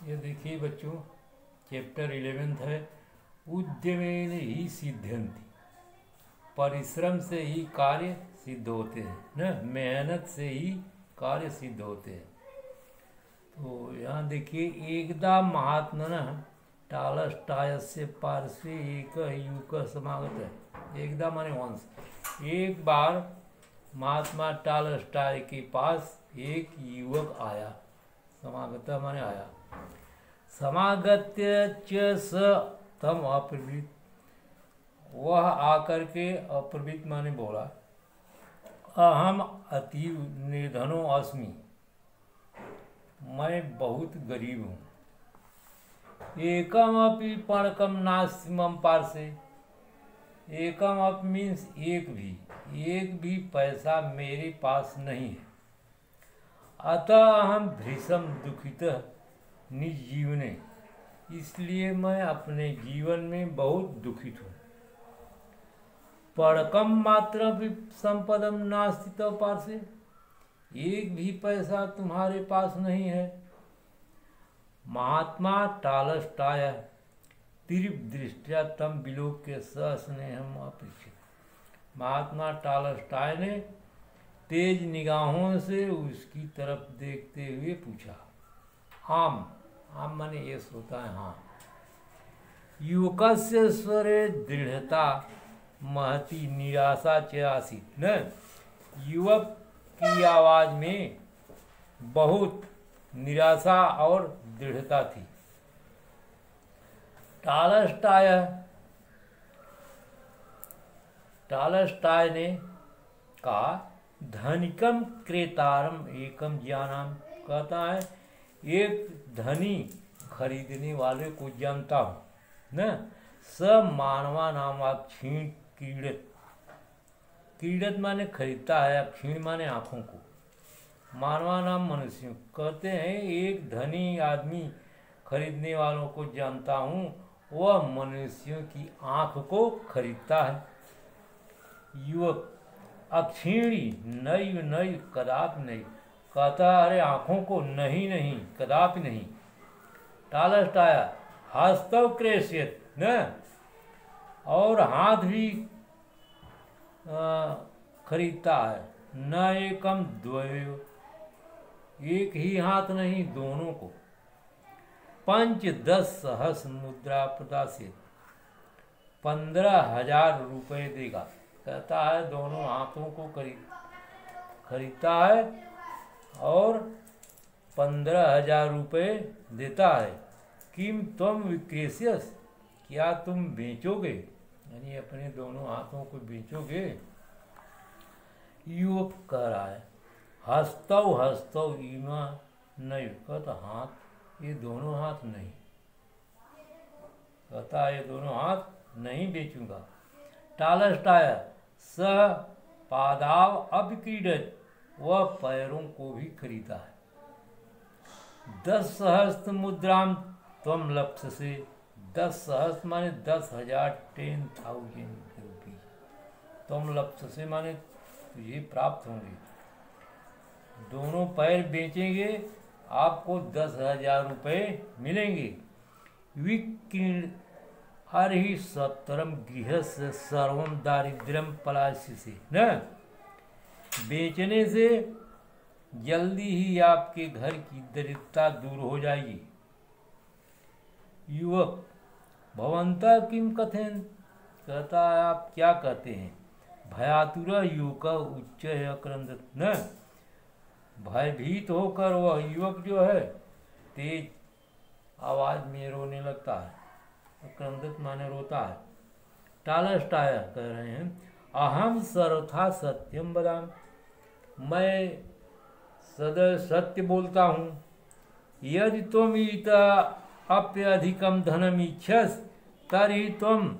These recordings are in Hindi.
ये देखिए बच्चों, चैप्टर 11 है। उद्यमेन ही सिद्ध्यन्ति, परिश्रम से ही कार्य सिद्ध होते हैं न, मेहनत से ही कार्य सिद्ध होते हैं। तो यहाँ देखिए, एकदा महात्मनः टालस्टायस्य पार्श्वे एक युवक समागत है। एकदा माने वंश, एक बार महात्मा टालस्टाय के पास एक युवक आया। समागत माने आया। समागत्य च स तम अप्रवृत, वह आकर के अप्रवृत माने बोला, अहम अतीव निर्धनो अस्मि, मैं बहुत गरीब हूँ। एकम अपि पणकम नास्ति मम पार्श्वे, एकम अप मीन्स एक भी पैसा मेरे पास नहीं है। अतः अहम भृशम दुखितः निजीवने, इसलिए मैं अपने जीवन में बहुत दुखित हूँ। पणकम मात्र भी संपदम नास्ति तव पार्श्वे, एक भी पैसा तुम्हारे पास नहीं है। महात्मा टालस्टाय तीव्र दृष्टिया तम विलोक्य सस्नेहम अपेक्षित, महात्मा टालस्टाय ने तेज निगाहों से उसकी तरफ देखते हुए पूछा, आम माने ये होता है हाँ। युवकस्य स्वरे दृढ़ता महती निराशा च आसीत् न, युवक की आवाज में बहुत निराशा और दृढ़ता थी। टालस्टाय ने कहा, धनिकम क्रेतारम एकम ज्ञानम, कहता है एक धनी खरीदने वाले को जानता हूँ न। स मानवा नाम क्षीण क्रीड़त, क्रीड़त माने खरीदता है, क्षीण माने आँखों को, मानवा नाम मनुष्यों। कहते हैं एक धनी आदमी खरीदने वालों को जानता हूँ, वह मनुष्यों की आँख को खरीदता है। युवक अक्षीणी नैव नैव कदापि नहीं, कहता अरे आँखों को नहीं कदापि नहीं। टालस्टाय हस्तव क्रेष्यत न, और हाथ भी खरीदता है। न एकम द्वयो, एक ही हाथ नहीं दोनों को। 5-10 सहस्र मुद्रा प्रदासित, 15,000 रुपये देगा। कहता है दोनों हाथों को खरीदता है और 15,000 रुपये देता है। किम तुम विक्रेष्यस, क्या तुम बेचोगे, यानी अपने दोनों हाथों को बेचोगे। युवक कह रहा है, हस्तव इमा नहीं, कहता हाथ, ये दोनों हाथ नहीं, कहता ये दोनों हाथ नहीं बेचूंगा। टालस्टाय सह पादाव अभिक्रीडत, वह पैरों को भी खरीदा है। 10 सहस्त्र मुद्राम त्वम लप्स्यसे, 10 सहस्त्र माने 10,000, 10,000 रुपये। त्वम लप्स्यसे माने तुझे प्राप्त होंगे। दोनों पैर बेचेंगे आपको 10,000 रुपये मिलेंगे। विक्रीण हरि सत्तरम गृहस्य सर्वम दारिद्र्यम पलास्यसे न, बेचने से जल्दी ही आपके घर की दरिद्रता दूर हो जाएगी। युवक भवंता किम कथेन, कहता है आप क्या कहते हैं। भयातुर युवक उच्च अक्रंदत न, भयभीत होकर वह युवक जो है तेज आवाज में रोने लगता है। अक्रंदत माने रोता है। टालस्टाय कह रहे हैं, अहम सर्वथा सत्यम वदाम, मैं सदैव सत्य बोलता हूँ। यदि तुम इत अप्यधिकम धनम इच्छस तर्हि तुम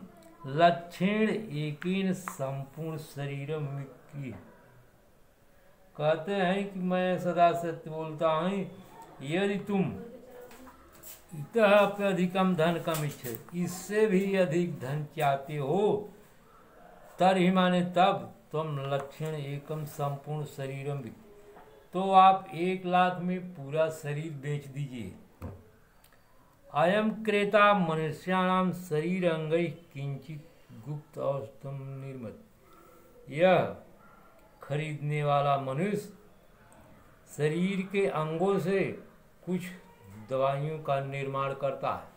लक्षेण एकेन संपूर्ण शरीरम विक्री, कहते हैं कि मैं सदा सत्य बोलता हूँ। यदि तुम इतः अप्यधिकम धन कम इच्छे, इससे भी अधिक धन चाहते हो, तर्हि माने तब तुम लक्षण एकम संपूर्ण शरीरम, तो आप 1 लाख में पूरा शरीर बेच दीजिए। अयम क्रेता मनुष्याणाम शरीर अंगै किंचित गुप्त औषधम निर्मित। यह खरीदने वाला मनुष्य शरीर के अंगों से कुछ दवाइयों का निर्माण करता है।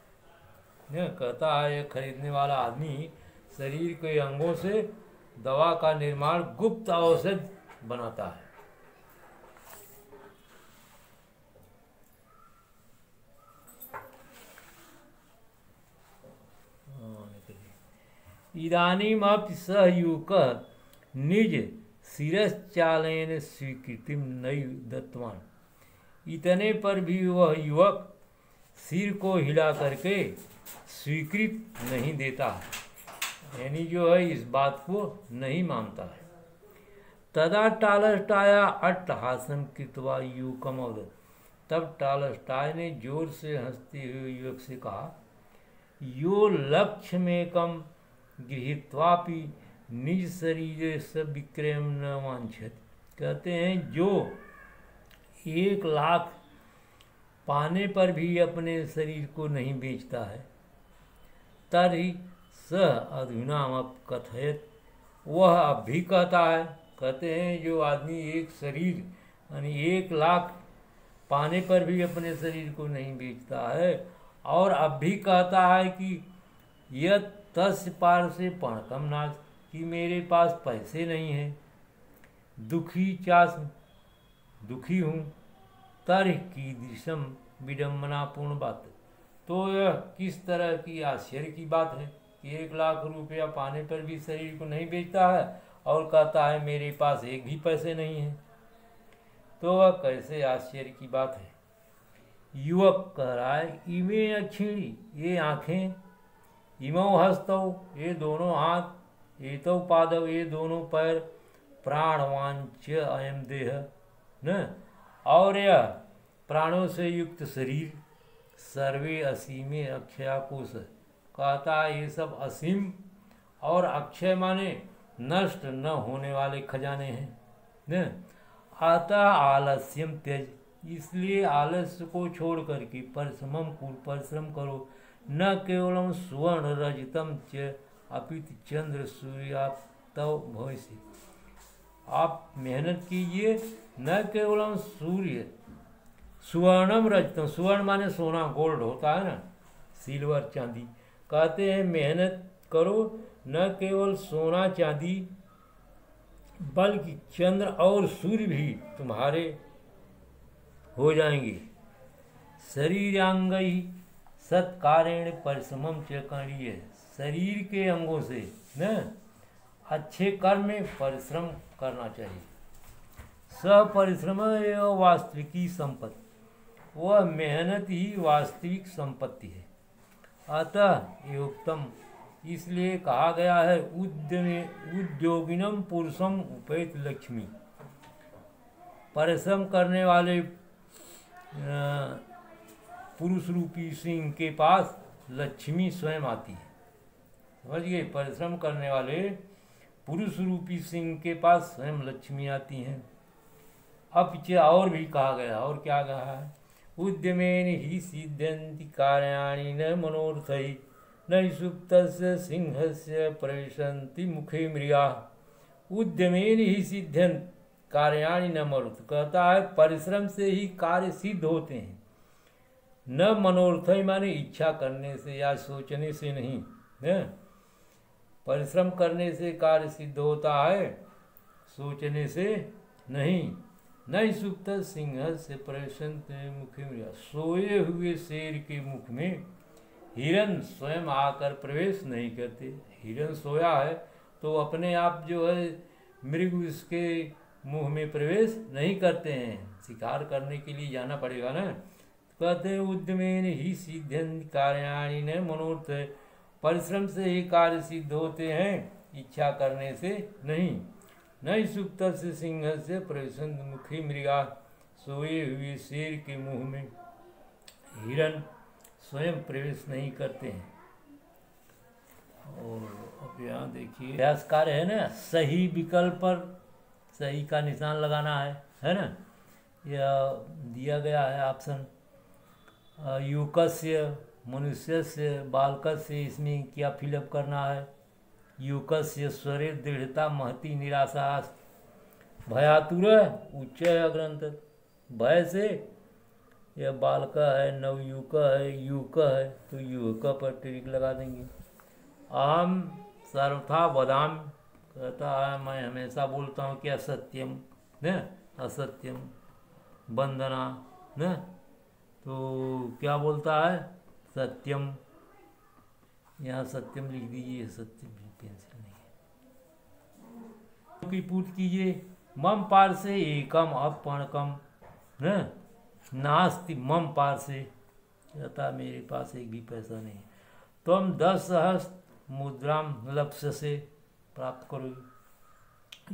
यह कहता है यह खरीदने वाला आदमी शरीर के अंगों से दवा का निर्माण गुप्त औषध बनाता है। इदानीमपि स युवकः निज शिरश्चालयन स्वीकृतिम नैव दत्तवान। इतने पर भी वह युवक सिर को हिला करके स्वीकृत नहीं देता है, यानी जो है इस बात को नहीं मानता है। तदा टालस्टाया अट्टहासं कृत्वा युवकम अवदत्। तब टालस्टाय ने जोर से हंसते हुए युवक से कहा, यो लक्ष्यमेकं गृहीत्वापि निज शरीर से विक्रय न वांछत। कहते हैं जो 1,00,000 पाने पर भी अपने शरीर को नहीं बेचता है, तर्हि स अधुनामप कथयत। वह अब भी कहता है। कहते हैं जो आदमी एक शरीर यानी 1,00,000 पाने पर भी अपने शरीर को नहीं बेचता है और अब भी कहता है कि यह तस्य पार से पणकम नाच, कि मेरे पास पैसे नहीं हैं, दुखी हूँ। तरह की दृशम विडम्बनापूर्ण बात। तो यह किस तरह की आश्चर्य की बात है कि 1,00,000 रुपया पाने पर भी शरीर को नहीं बेचता है और कहता है मेरे पास एक भी पैसे नहीं हैं। तो वह कैसे आश्चर्य की बात है। युवक कह रहा है, इमे अक्षिणी, ये आँखें, इमौ हस्तौ, ये दोनों हाथ, एतौ पादव, ये दोनों पैर, प्राणवांच अयम देह न, और यह प्राणों से युक्त शरीर, सर्वे असीमे अक्षया कोश। कहता है ये सब असीम और अक्षय माने नष्ट न होने वाले खजाने हैं न। अतः आलस्यम त्यज, इसलिए आलस्य को छोड़ करके परिश्रम करो। न केवलम सुवर्ण रजतम च अपित चंद्र सूर्यातव भविष्य। आप मेहनत कीजिए, न केवलम सूर्य, सुवर्णम रजतम, सुवर्ण माने सोना गोल्ड होता है ना, सिल्वर चांदी। कहते हैं मेहनत करो, न केवल सोना चांदी बल्कि चंद्र और सूर्य भी तुम्हारे हो जाएंगे। शरीरांग सत्कारेण परिश्रमम च करणीय, शरीर के अंगों से न अच्छे कर्म में परिश्रम करना चाहिए। सपरिश्रम एवं वास्तविकी संपत्ति, वह मेहनत ही वास्तविक संपत्ति है। अतः योक्तम, इसलिए कहा गया है उद्योगिनम पुरुषम उपेत लक्ष्मी। परिश्रम करने वाले पुरुष रूपी सिंह के पास लक्ष्मी स्वयं आती है। समझिए, परिश्रम करने वाले पुरुष रूपी सिंह के पास स्वयं लक्ष्मी आती हैं। अब पीछे और भी कहा गया, और क्या कहा है, उद्यमेन ही सिद्ध्यन्ति कार्याणि न मनोर्थै न सुप्तस्य सिंहस्य प्रविशन्ति मुखे मृगाः। उद्यमेन ही सिद्ध्यन्ति कार्याणि न मनोर्थ, कहता है परिश्रम से ही कार्य सिद्ध होते हैं। न मनोर्थै माने इच्छा करने से या सोचने से नहीं है। परिश्रम करने से कार्य सिद्ध होता है, सोचने से नहीं। नहीं सुप्त सिंह से प्रवेशंत मुखे में, सोए हुए शेर के मुख में हिरन स्वयं आकर प्रवेश नहीं करते। हिरन सोया है तो अपने आप जो है मृग उसके मुंह में प्रवेश नहीं करते हैं, शिकार करने के लिए जाना पड़ेगा ना। कहते हैं उद्यमेन ही सिद्ध्यं कार्याणि न मनोर्थ, परिश्रम से ही कार्य सिद्ध होते हैं, इच्छा करने से नहीं। नहीं सुप्त से सिंह से प्रवेशंत मुखी मृगा, सोए हुए शेर के मुंह में हिरन स्वयं प्रवेश नहीं करते हैं। और अब यहाँ देखिए अभ्यास कार्य है ना, सही विकल्प पर सही का निशान लगाना है ना। यह दिया गया है ऑप्शन। युकस्य मनुष्य से बालक से इसमें क्या फिलअप करना है। युकस्य स्वरे दृढ़ता महती निराशा। भयातुर उच्च ग्रंथ, भय से यह बालक है, नवयुवक है, युवक है, तो युवक पर टिक लगा देंगे। अहम सर्वथा वदाम, कहता है मैं हमेशा बोलता हूँ कि असत्यम न असत्यम वंदना न, तो क्या बोलता है सत्यम, यहाँ सत्यम लिख दीजिए, सत्यम पेंसिल नहीं है। पूछ कीजिए मम पार से एकम अपणकम न नास्ति मम पार से, कहता मेरे पास एक भी पैसा नहीं है। तुम 10 सहस्त्र मुद्राम लक्ष्य से प्राप्त करो।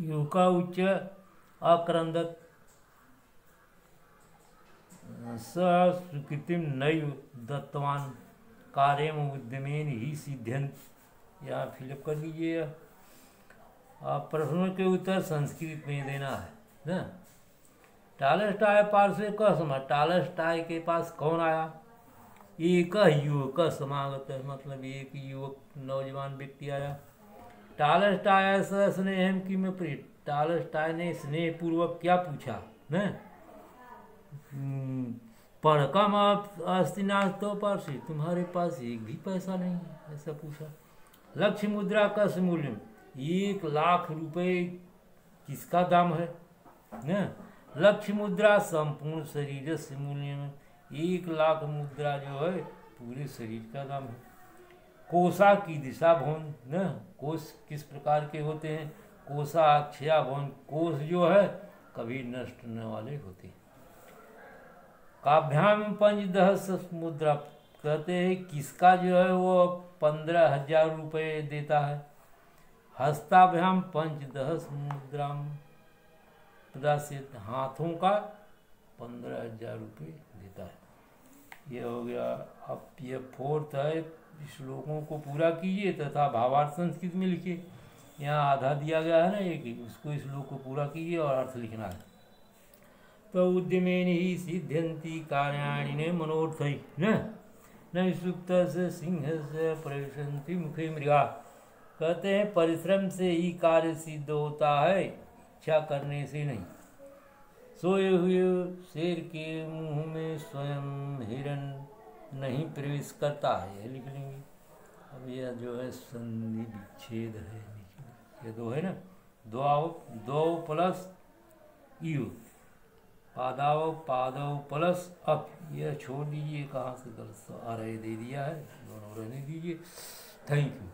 युका उच्च अक्रंदत सुकृतिम नैव दत्तवान कार्यम उद्यमेन ही सिद्ध्यंत। यहाँ फिलअप कर लीजिए। आप प्रश्नों के उत्तर संस्कृत में देना है ना। टालस्टाय पार्श्व का समय, टालस्टाय के पास कौन आया। एक युवक समागत है, मतलब एक युवक नौजवान व्यक्ति आया। टालस्टाय स स्नेहम की में प्रिय, टालस्टाय ने स्नेह पूर्वक क्या पूछा न, पणकम अस्तिनाश तो पार्श्व, तुम्हारे पास एक भी पैसा नहीं है, ऐसा पूछा। लक्ष्य मुद्रा का मूल्य 1 लाख रुपए किसका दाम है न। लक्ष्य मुद्रा संपूर्ण शरीर से मूल्य में, 1 लाख मुद्रा जो है पूरे शरीर का दाम है। कोसा की दिशा भवन न, कोष किस प्रकार के होते हैं। कोसा अक्षया भवन, कोष जो है कभी नष्ट न वाले होते हैं। काभ्याम 15 मुद्रा, कहते हैं किसका जो है वो 15,000 रुपये देता है। हस्ताभ्याम 15 मुद्राम प्रदासित, हाथों का 15,000 रुपये देता है। ये हो गया। अब ये 4th है, श्लोकों को पूरा कीजिए तथा भावार्थ संस्कृत में लिखिए। यहाँ आधा दिया गया है ना एक, उसको इस श्लोक को पूरा कीजिए और अर्थ लिखना है। तो उद्यमेन ही सिद्ध्यंति कार्याणि ने मनोर्थै न सुक्त से सिंह से प्रविशन्ति मुखे मृगा, कहते हैं परिश्रम से ही कार्य सिद्ध होता है, इच्छा करने से नहीं। सोए हुए शेर के मुंह में स्वयं हिरण नहीं प्रवेश करता है, ये लिख लेंगे। अब यह जो है संधि विच्छेद है, ये 2 है ना, 2 प्लस यू, पादाव पादव प्लस अप, यह छोड़ दीजिए, कहाँ से गलत आ रहे दे दिया है, दोनों रहने दीजिए। Thank you.